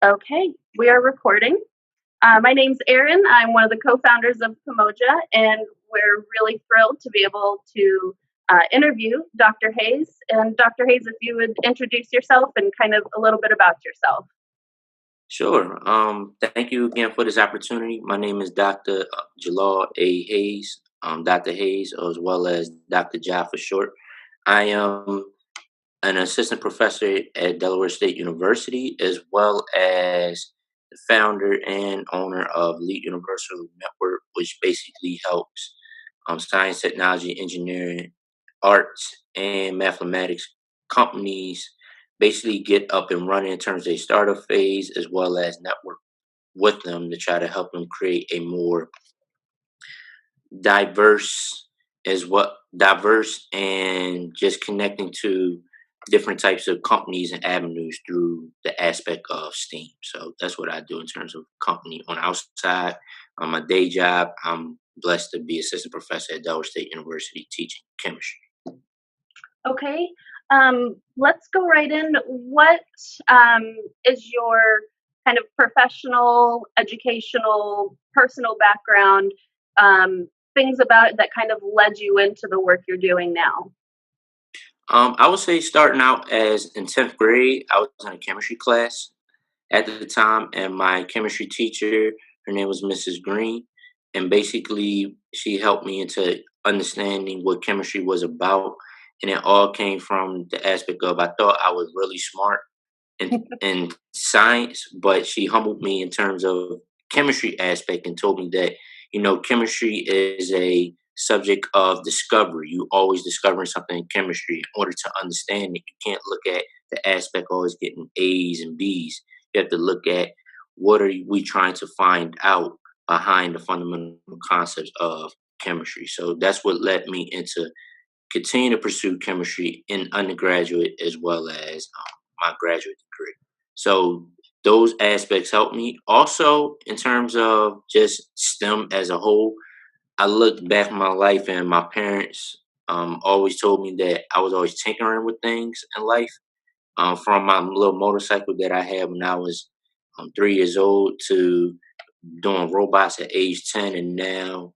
Okay, we are recording. My name's Erin. I'm one of the co-founders of Pomoja, and we're really thrilled to be able to interview Dr. Hayes. And Dr. Hayes, if you would introduce yourself and kind of a little bit about yourself. Sure. Thank you again for this opportunity. My name is Dr. Jalaal A. Hayes, Dr. Hayes, as well as Dr. Ja for short. I am an assistant professor at Delaware State University, as well as the founder and owner of Lead Universal Network, which basically helps science, technology, engineering, arts, and mathematics companies basically get up and running in terms of their startup phase, as well as network with them to try to help them create a more diverse diverse and just connecting to different types of companies and avenues through the aspect of STEAM. So that's what I do in terms of company on outside. On my day job, I'm blessed to be assistant professor at Delaware State University teaching chemistry. Okay, let's go right in. What is your kind of professional, educational, personal background? Things about it that kind of led you into the work you're doing now? I would say starting out as in 10th grade, I was in a chemistry class at the time, and my chemistry teacher, her name was Mrs. Green, and basically she helped me into understanding what chemistry was about, and it all came from the aspect of I thought I was really smart in science, but she humbled me in terms of chemistry aspect and told me that chemistry is a subject of discovery. You always discovering something in chemistry. In order to understand it, you can't look at the aspect always getting A's and B's. You have to look at what are we trying to find out behind the fundamental concepts of chemistry. So that's what led me into continue to pursue chemistry in undergraduate as well as my graduate degree. So those aspects helped me. Also, in terms of just STEM as a whole, I look back in my life and my parents always told me that I was always tinkering with things in life. From my little motorcycle that I had when I was 3 years old to doing robots at age 10, and now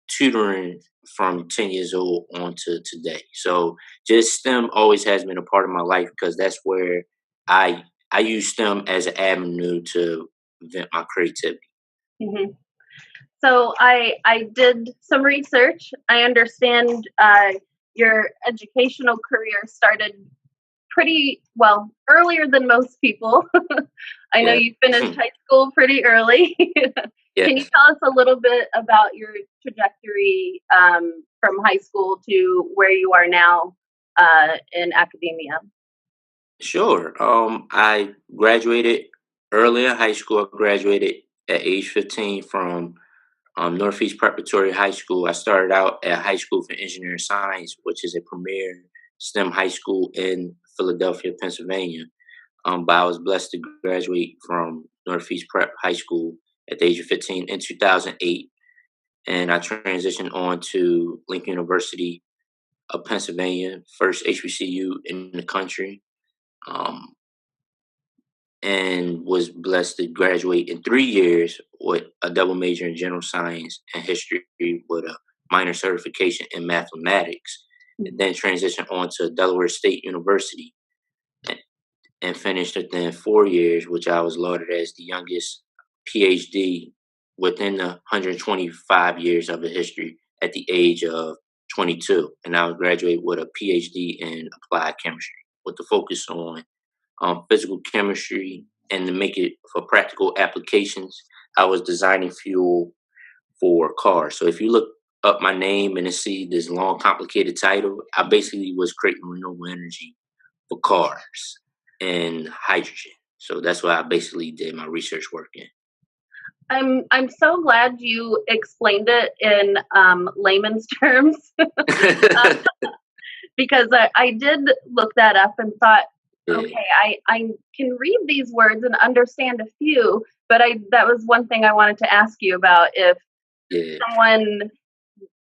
tutoring from 10 years old on to today. So just STEM always has been a part of my life because that's where I I use STEM as an avenue to vent my creativity. hmm So I did some research. I understand your educational career started pretty well earlier than most people. I know Yeah. you finished high school pretty early. Can you Yes. tell us a little bit about your trajectory from high school to where you are now in academia? Sure. I graduated earlier high school. I graduated at age 15 from Northeast Preparatory High School. I started out at High School for Engineering Science, which is a premier STEM high school in Philadelphia, Pennsylvania. But I was blessed to graduate from Northeast Prep High School at the age of 15 in 2008. And I transitioned on to Lincoln University of Pennsylvania, first HBCU in the country, um, and was blessed to graduate in 3 years with a double major in general science and history with a minor certification in mathematics, and then transitioned on to Delaware State University and, and finished within 4 years, which I was lauded as the youngest Ph.D. within the 125 years of the history at the age of 22. And I was graduated with a Ph.D. in applied chemistry with the focus on physical chemistry, and to make it for practical applications, I was designing fuel for cars. So if you look up my name and see this long, complicated title, I basically was creating renewable energy for cars and hydrogen. So that's what I basically did my research work in. I'm so glad you explained it in layman's terms because I did look that up and thought, Yeah, okay, I can read these words and understand a few, but I that was one thing I wanted to ask you about if yeah. someone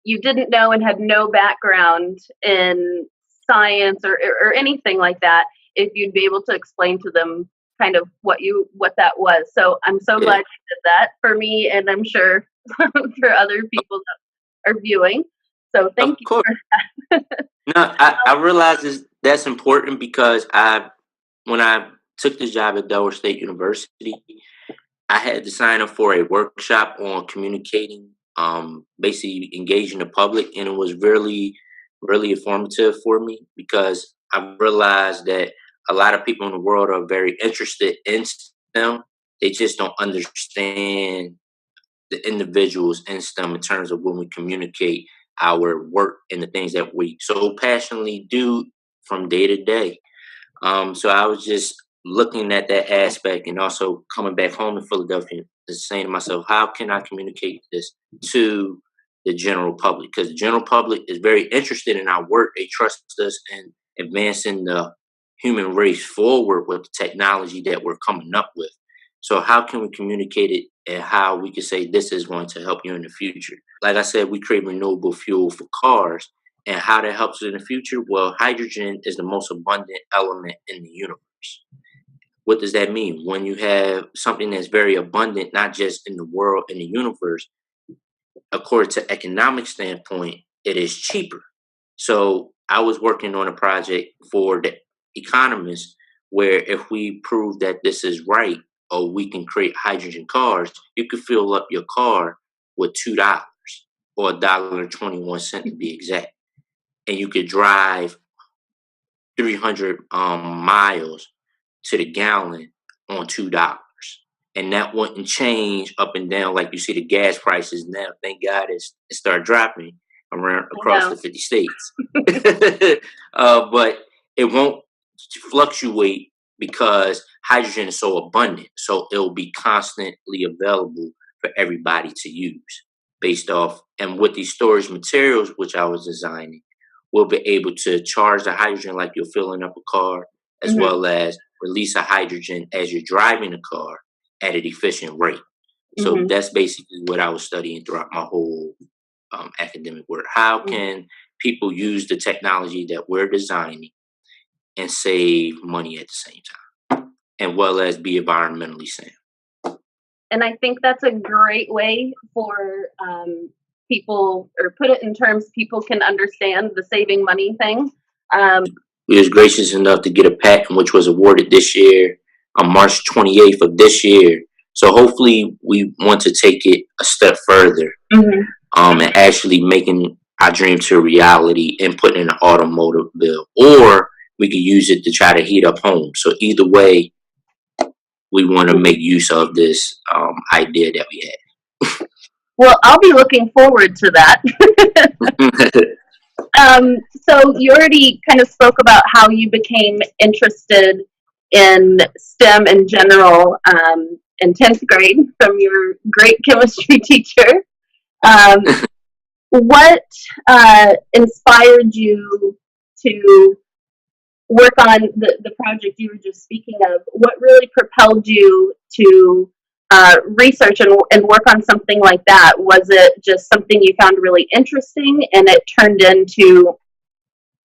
you didn't know and had no background in science or anything like that, if you'd be able to explain to them kind of what that was. So I'm so glad Yeah, you did that for me, and I'm sure for other people that are viewing. So thank of you course. for No, I realize that's important because when I took this job at Delaware State University, I had to sign up for a workshop on communicating, basically engaging the public, and it was really informative for me because I realized that a lot of people in the world are very interested in STEM. They just don't understand the individuals in STEM in terms of when we communicate our work and the things that we so passionately do from day to day. So I was just looking at that aspect and also coming back home to Philadelphia and saying to myself, how can I communicate this to the general public? Because the general public is very interested in our work. They trust us in advancing the human race forward with the technology that we're coming up with. So how can we communicate it and how we can say this is going to help you in the future? Like I said, we create renewable fuel for cars and how that helps in the future? Well, hydrogen is the most abundant element in the universe. What does that mean? When you have something that's very abundant, not just in the world, in the universe, according to economic standpoint, it is cheaper. So I was working on a project for the economists where if we prove that this is right, or we can create hydrogen cars, you could fill up your car with $2 or $1.21 to be exact, and you could drive 300 miles to the gallon on $2. And that wouldn't change up and down like you see the gas prices now. Thank God it started dropping around I across know. the 50 states. But it won't fluctuate because hydrogen is so abundant. So it'll be constantly available for everybody to use based off. And with these storage materials, which I was designing, we'll be able to charge the hydrogen like you're filling up a car, as Hmm. well as release a hydrogen as you're driving a car at an efficient rate. So Hmm. that's basically what I was studying throughout my whole academic work. How Hmm. can people use the technology that we're designing and save money at the same time, and well as be environmentally sound? And I think that's a great way for people, or put it in terms people can understand the saving money thing. Um, We was gracious enough to get a patent which was awarded this year on March 28th of this year. So hopefully we want to take it a step further, mhm. and actually making our dream to a reality and putting in an automotive bill, or we could use it to try to heat up homes. So either way, we want to make use of this idea that we Well, I'll be looking forward to that. had. So you already kind of spoke about how you became interested in STEM in general in 10th grade from your great chemistry teacher. Um, what inspired you to work on the project you were just speaking of? What really propelled you to research and work on something like that? Was it just something you found really interesting and it turned into,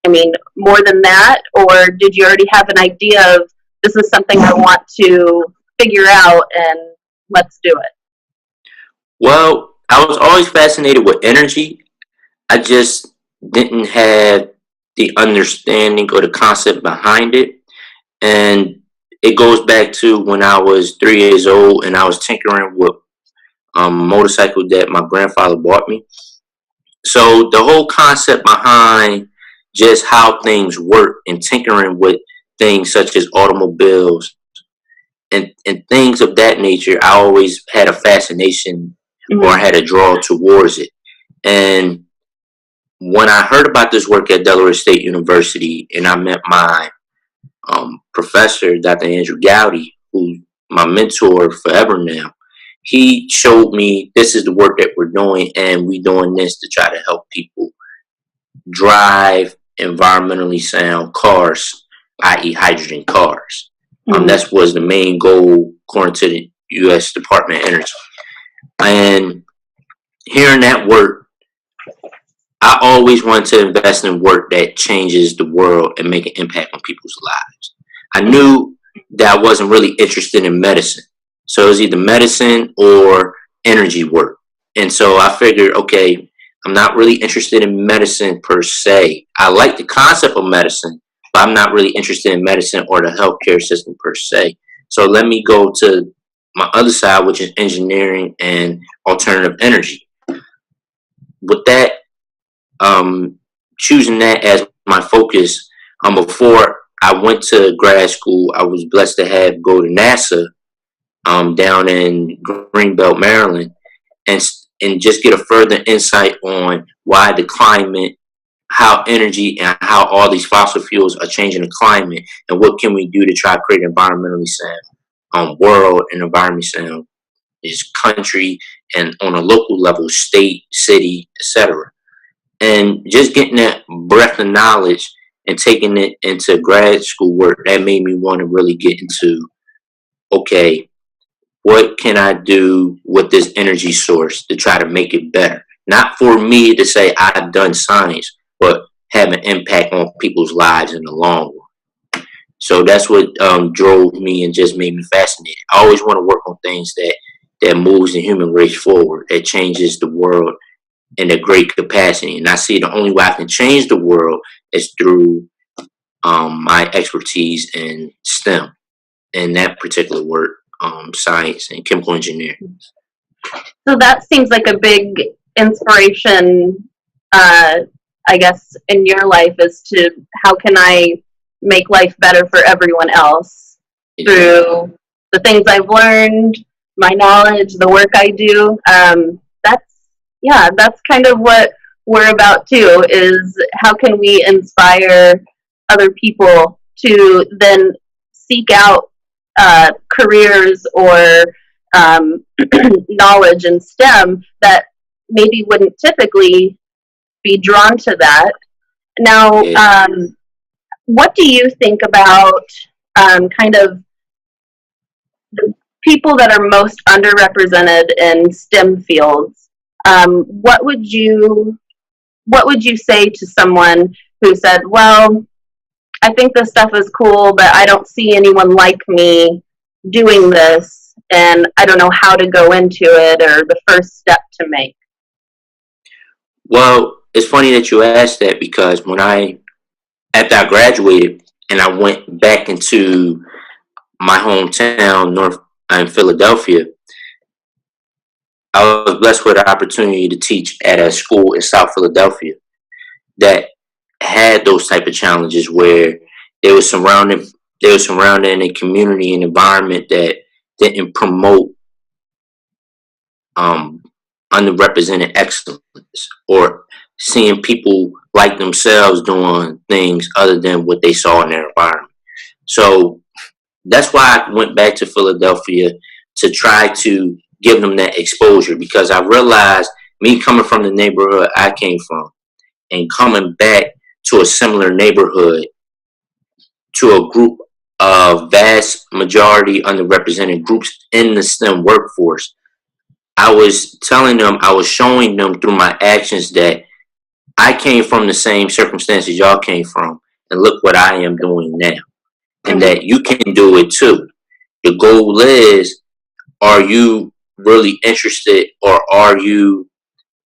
I mean, more than that? Or did you already have an idea of this is something I want to figure out and let's do it? Well, I was always fascinated with energy. I just didn't have the understanding or the concept behind it. And it goes back to when I was 3 years old and I was tinkering with motorcycle that my grandfather bought me. So the whole concept behind just how things work and tinkering with things such as automobiles and things of that nature, I always had a fascination or I Mm-hmm. had a draw towards it. And when I heard about this work at Delaware State University and I met my professor, Dr. Andrew Gowdy, who's my mentor forever now, he showed me this is the work that we're doing and we doing this to try to help people drive environmentally sound cars, i.e. hydrogen cars. Mm-hmm. That was the main goal according to the U.S. Department of Energy. And hearing that work, I always wanted to invest in work that changes the world and make an impact on people's lives. I knew that I wasn't really interested in medicine. So it was either medicine or energy work. And so I figured, okay, I'm not really interested in medicine per se. I like the concept of medicine, but I'm not really interested in medicine or the healthcare system per se. So let me go to my other side, which is engineering and alternative energy. With that, choosing that as my focus, before I went to grad school, I was blessed to have go to NASA down in Greenbelt, Maryland, and and just get a further insight on why the climate, how energy, and how all these fossil fuels are changing the climate, and what can we do to try to create an environmentally sound world and environmentally sound is country, and on a local level, state, city, etc. And just getting that breadth of knowledge and taking it into grad school work, that made me want to really get into, okay, what can I do with this energy source to try to make it better? Not for me to say I've done science, but have an impact on people's lives in the long run. So that's what drove me and just made me fascinated. I always want to work on things that moves the human race forward, that changes the world in a great capacity. And I see the only way I can change the world is through my expertise in STEM and that particular work, science and chemical engineering. So that seems like a big inspiration, uh, I guess, in your life as to how can I make life better for everyone else Yeah. through the things I've learned, my knowledge, the work I do. That's kind of what we're about too. Is how can we inspire other people to then seek out careers or knowledge in STEM that maybe wouldn't typically be drawn to that. Now, Yeah. what do you think about kind of the people that are most underrepresented in STEM fields? What would you say to someone who said, "Well, I think this stuff is cool, but I don't see anyone like me doing this, and I don't know how to go into it or the first step to make." Well, it's funny that you asked that because after I graduated and I went back into my hometown, North in Philadelphia, I was blessed with the opportunity to teach at a school in South Philadelphia that had those type of challenges where they were surrounded they were surrounded in a community and environment that didn't promote um, underrepresented excellence or seeing people like themselves doing things other than what they saw in their environment. So that's why I went back to Philadelphia to try to give them that exposure because I realized me coming from the neighborhood I came from and coming back to a similar neighborhood to a group of vast majority underrepresented groups in the STEM workforce. I was telling them, I was showing them through my actions that I came from the same circumstances y'all came from, and look what I am doing now, and Mm-hmm. that you can do it too. The goal is, are you really interested or are you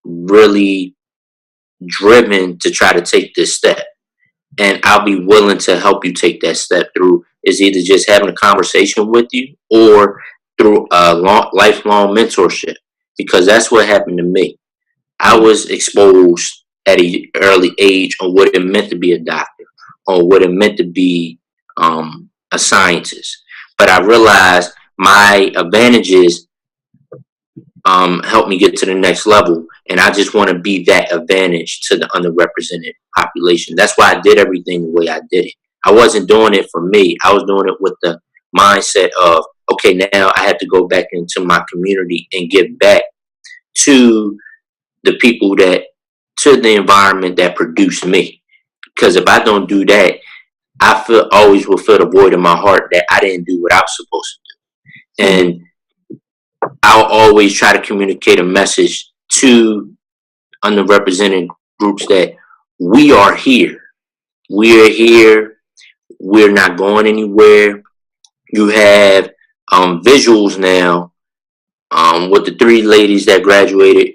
really driven to try to take this step? And I'll be willing to help you take that step through is either just having a conversation with you or through a lifelong mentorship because that's what happened to me. I Mm-hmm. was exposed at an early age on what it meant to be a doctor, on what it meant to be a scientist. But I realized my advantages help me get to the next level. And I just want to be that advantage to the underrepresented population. That's why I did everything the way I did it. I wasn't doing it for me. I was doing it with the mindset of, okay, now I have to go back into my community and give back to the people to the environment that produced me. Because if I don't do that, always will feel the void in my heart that I didn't do what I was supposed to do. Mm-hmm. And I'll always try to communicate a message to underrepresented groups that we are here. We are here. We're not going anywhere. You have visuals now, with the three ladies that graduated,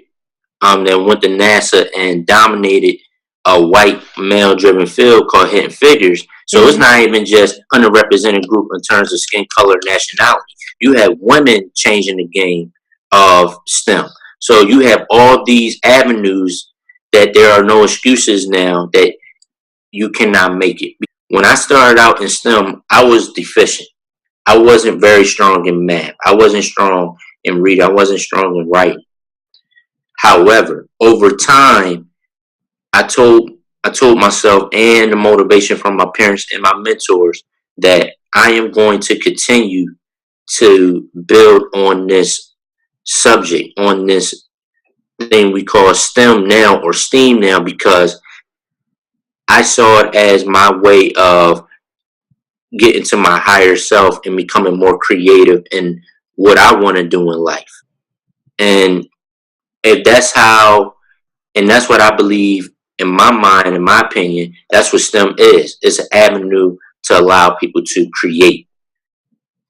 that went to NASA and dominated a white male driven field called Hidden Figures. So it's Mhm. not even just underrepresented group in terms of skin color, nationality. You have women changing the game of STEM. So you have all these avenues that there are no excuses now that you cannot make it. When I started out in STEM, I was deficient. I wasn't very strong in math. I wasn't strong in reading. I wasn't strong in writing. However, over time, I told I told myself and the motivation from my parents and my mentors that I am going to continue to build on this subject, on this thing we call STEM now or STEAM now, because I saw it as my way of getting to my higher self and becoming more creative in what I want to do in life. And if that's how, and that's what I believe in my mind, in my opinion, that's what STEM is. It's an avenue to allow people to create,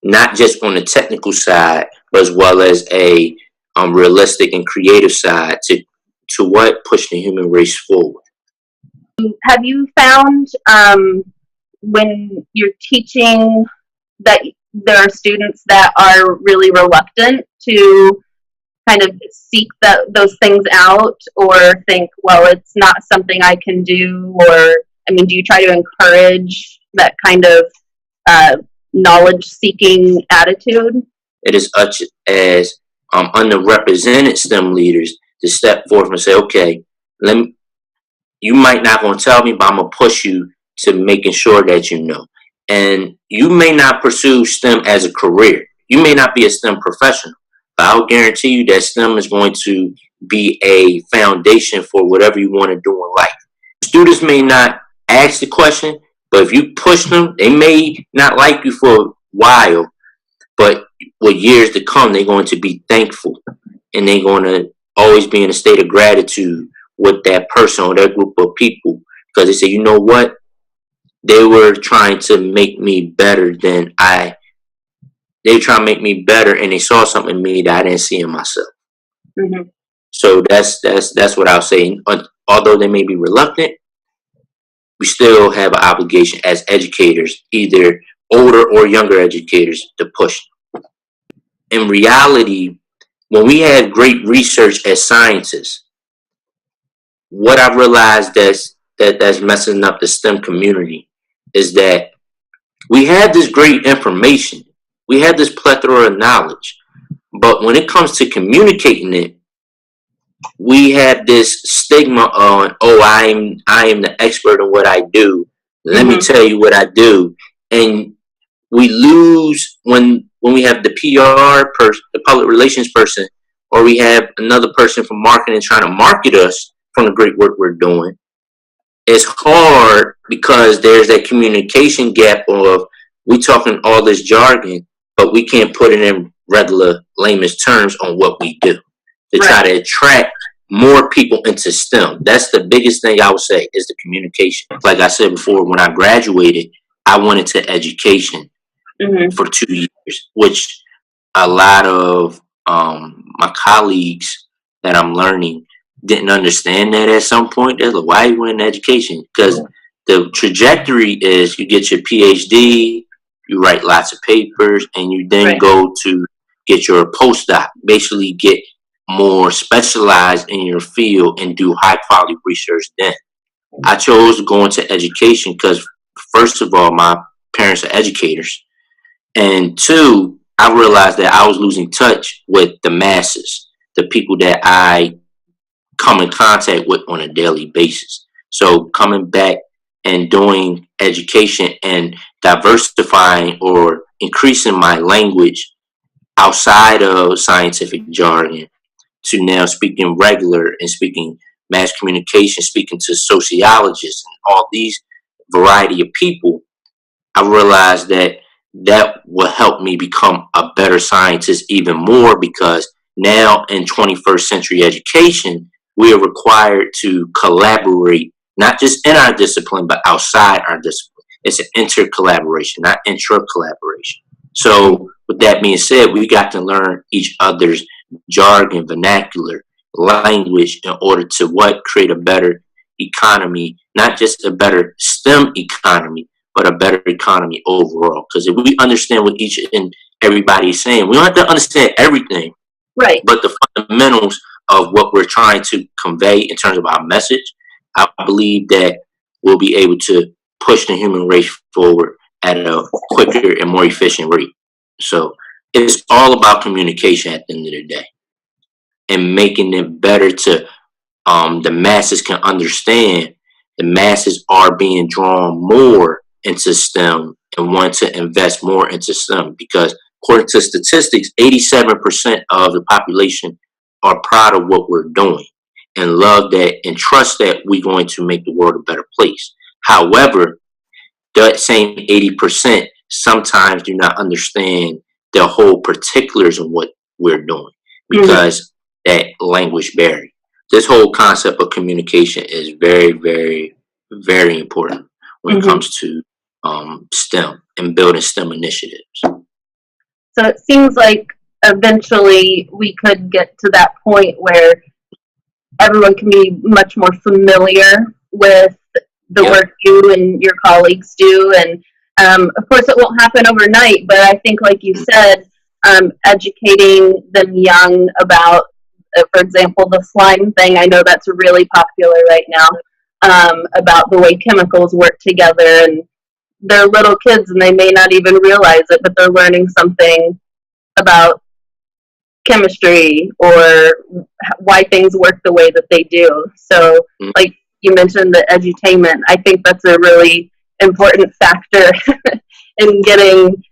not just on the technical side, but as well as a realistic and creative side to what push the human race forward. Have you found when you're teaching that there are students that are really reluctant to kind of seek those things out or think, well, it's not something I can do? Or, I mean, do you try to encourage that kind of uh, knowledge seeking attitude? It is such as underrepresented STEM leaders to step forth and say, okay, let me, you might not gonna tell me, but I'm gonna push you to making sure that you know. And you may not pursue STEM as a career. You may not be a STEM professional, but I'll guarantee you that STEM is going to be a foundation for whatever you want to do in life. Students may not ask the question, but if you push them, they may not like you for a while, but with years to come, they're going to be thankful and they're going to always be in a state of gratitude with that person or that group of people because they say, you know what? They were trying to make me better they were trying to make me better and they saw something in me that I didn't see in myself. Mm-hmm. So that's what I'll say. Although they may be reluctant, we still have an obligation as educators, either older or younger educators, to push. In reality, when we have great research as scientists, what I realized that's messing up the STEM community is that we have this great information, we have this plethora of knowledge, but when it comes to communicating it, we have this stigma on, oh, I am the expert in what I do. Let me Mm-hmm. tell you what I do, and we lose when we have the PR person, the public relations person, or we have another person from marketing trying to market us from the great work we're doing. It's hard because there's that communication gap of we talking all this jargon, but we can't put it in regular layman's terms on what we do to try Right. to attract more people into STEM. That's the biggest thing I would say is the communication. Like I said before, when I graduated, I went into education Mm-hmm. for 2 years, which a lot of my colleagues that I'm learning didn't understand that at some point. They're like, why are you in education? Because the trajectory is you get your PhD, you write lots of papers, and you then Right. go to get your postdoc, basically get more specialized in your field and do high quality research then. I chose to go into education because, first of all, my parents are educators, and two, I realized that I was losing touch with the masses, the people that I come in contact with on a daily basis. So coming back and doing education and diversifying or increasing my language outside of scientific jargon to now speaking regular and speaking mass communication, speaking to sociologists and all these variety of people, I realized that that will help me become a better scientist even more because now in 21st century education, we are required to collaborate, not just in our discipline, but outside our discipline. It's an inter collaboration, not intra collaboration. So with that being said, we got to learn each other's jargon, vernacular, language in order to what create a better economy, not just a better STEM economy, but a better economy overall. Because if we understand what each and everybody is saying, we don't have to understand everything, Right. but the fundamentals of what we're trying to convey in terms of our message, I believe that we'll be able to push the human race forward at a quicker and more efficient rate. So it's all about communication at the end of the day and making it better to the masses can understand. The masses are being drawn more into STEM and want to invest more into STEM because according to statistics, 87% of the population are proud of what we're doing and love that and trust that we're going to make the world a better place. However, that same 80% sometimes do not understand the whole particulars of what we're doing Mm-hmm. because that language barrier. This whole concept of communication is very, very, very important when it Mm-hmm. comes to STEM and building STEM initiatives. So it seems like eventually we could get to that point where everyone can be much more familiar with the Yep. work you and your colleagues do. And of course, it won't happen overnight, but I think, like you said, educating them young about, for example, the slime thing. I know that's really popular right now, about the way chemicals work together. And they're little kids and they may not even realize it, but they're learning something about chemistry or why things work the way that they do. So, Mm. like you mentioned, the edutainment, I think that's a really important factor in getting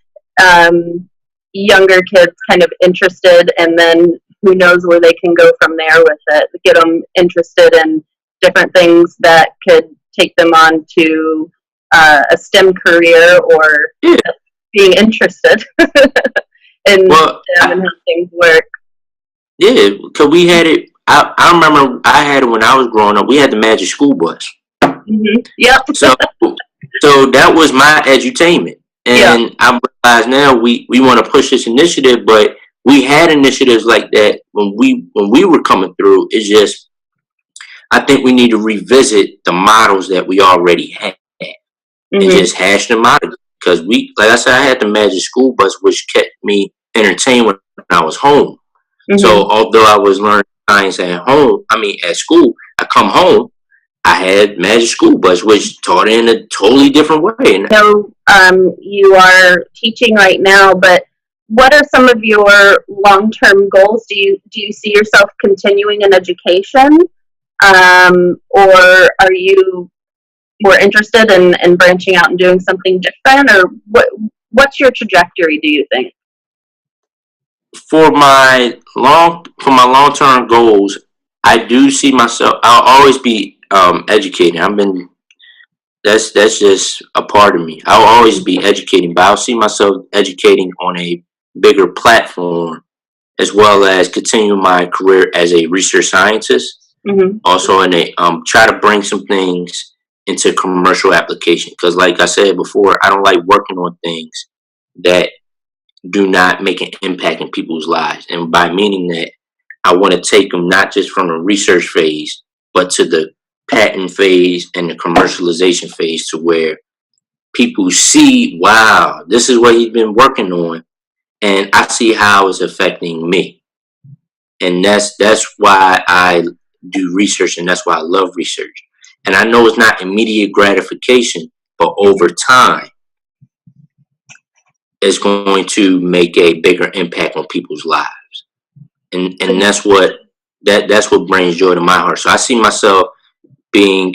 younger kids kind of interested, and then who knows where they can go from there with it. Get them interested in different things that could take them on to a STEM career or Yeah. being interested in Well, STEM and how things work. yeah, because we had it. I remember I had it when I was growing up. We had the Magic School Bus. Mm-hmm. Yep. So, so that was my edutainment. Yeah. And I realize now we want to push this initiative, but we had initiatives like that when we were coming through. It's just I think we need to revisit the models that we already had and Mm-hmm. just hash them out because we, like I said, I had the Magic School Bus, which kept me entertained when I was home. Mm-hmm. So although I was learning science at home, I mean at school, I come home, I had Magic School Bus, which taught in a totally different way. And So you are teaching right now, but what are some of your long-term goals? Do you see yourself continuing in education, or are you more interested in branching out and doing something different, or what's your trajectory, do you think? for my long term goals, I do see myself. I'll always be educating. I've been that's just a part of me. I'll always be educating, but I'll see myself educating on a bigger platform as well as continue my career as a research scientist. Mm-hmm. Also, in a try to bring some things into commercial application because, like I said before, I don't like working on things that do not make an impact in people's lives. And by meaning that, I want to take them not just from the research phase, but to the patent phase and the commercialization phase to where people see, wow, this is what he's been working on, and I see how it's affecting me. And that's why I do research, and that's why I love research. And I know it's not immediate gratification, but over time, it's going to make a bigger impact on people's lives. And that's what brings joy to my heart. So I see myself being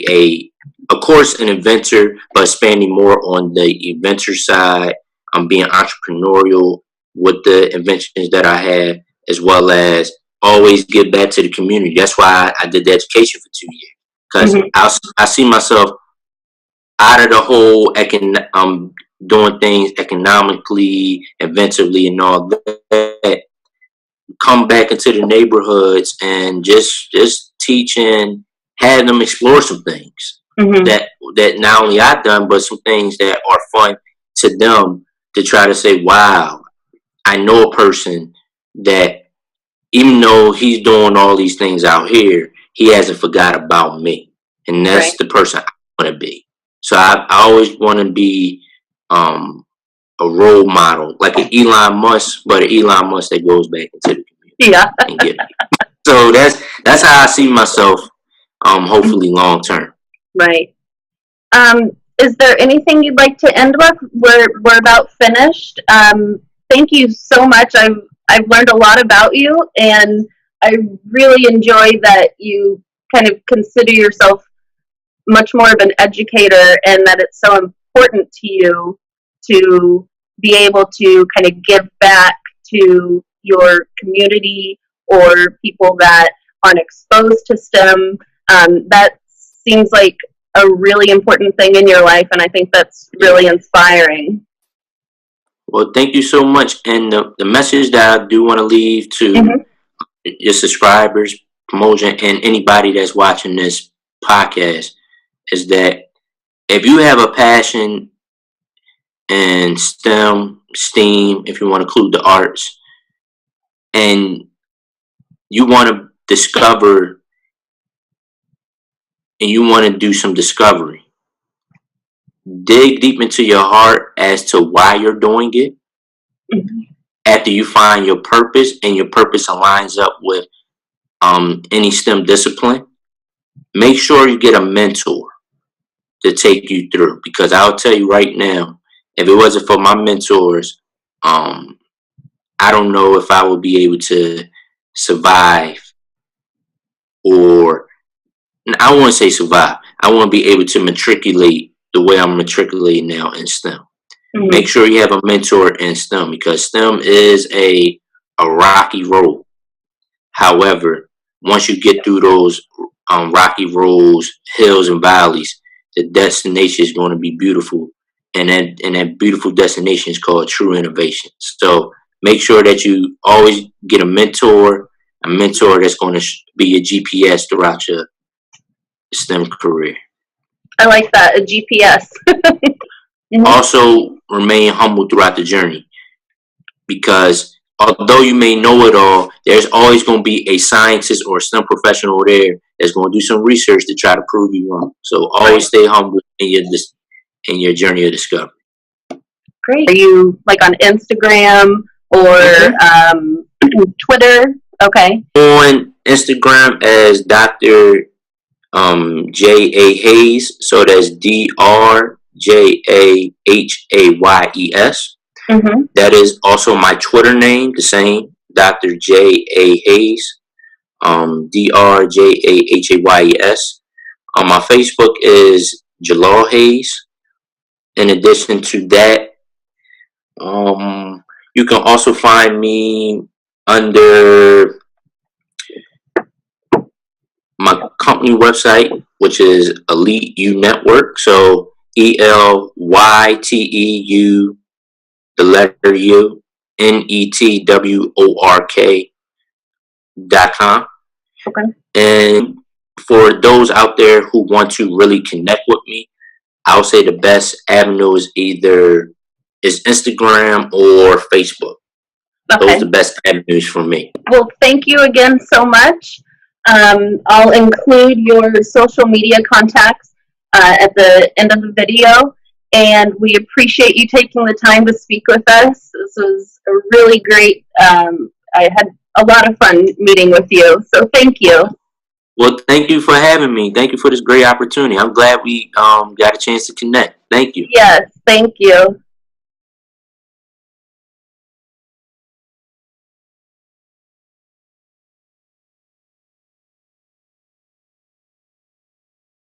of course, an inventor, but expanding more on the inventor side. I'm being entrepreneurial with the inventions that I have, as well as always give back to the community. That's why I did the education for 2 years because Mm-hmm. I see myself out of the whole doing things economically, inventively, and all that. Come back into the neighborhoods and just teaching, have them explore some things Mm-hmm. that not only I've done, but some things that are fun to them to try to say, wow, I know a person that even though he's doing all these things out here, he hasn't forgot about me. And Right. that's the person I want to be. So I always want to be a role model, like an Elon Musk, but an Elon Musk that goes back into the community Yeah. and get. So that's how I see myself. Hopefully long term. Right. Is there anything you'd like to end with? We're about finished. Thank you so much. I've learned a lot about you, and I really enjoy that you kind of consider yourself much more of an educator, and that it's so important to you to be able to kind of give back to your community or people that aren't exposed to STEM. That seems like a really important thing in your life, and I think that's really inspiring. Well, thank you so much. And the message that I do want to leave to your subscribers, promotion, and anybody that's watching this podcast is that if you have a passion in STEAM, if you want to include the arts, and you want to discover and you want to do some discovery, dig deep into your heart as to why you're doing it. After you find your purpose and your purpose aligns up with any STEM discipline, make sure you get a mentor to take you through. Because I'll tell you right now, if it wasn't for my mentors, I don't know if I would be able to survive, or I won't say survive. I want to be able to matriculate the way I'm matriculating now in STEM. Make sure you have a mentor in STEM, because STEM is a rocky road. However, once you get through those rocky roads, hills, and valleys, the destination is going to be beautiful, and that beautiful destination is called true innovation. So make sure that you always get a mentor that's going to be your GPS throughout your STEM career. I like that, a GPS. Also, remain humble throughout the journey, because although you may know it all, there's always going to be a scientist or a STEM professional there that's going to do some research to try to prove you wrong. So always stay humble in your journey of discovery. Great. Are you like on Instagram or Twitter? Okay. On Instagram as Dr. J.A. Hayes. So that's DrJahayes. That is also my Twitter name, the same, Dr. J.A. Hayes. DrJahayes. My Facebook is Jalaal Hayes. In addition to that, you can also find me under my company website, which is Elite U Network. So ELYTEU, the letter U, NETWORK.com. Okay. And for those out there who want to really connect with me, I'll say the best avenue is either Instagram or Facebook. Okay. Those are the best avenues for me. Well, thank you again so much. I'll include your social media contacts at the end of the video, and we appreciate you taking the time to speak with us. This was a really great, I had a lot of fun meeting with you, so thank you. Well, thank you for having me. Thank you for this great opportunity. I'm glad we got a chance to connect. Thank you. Yes, thank you.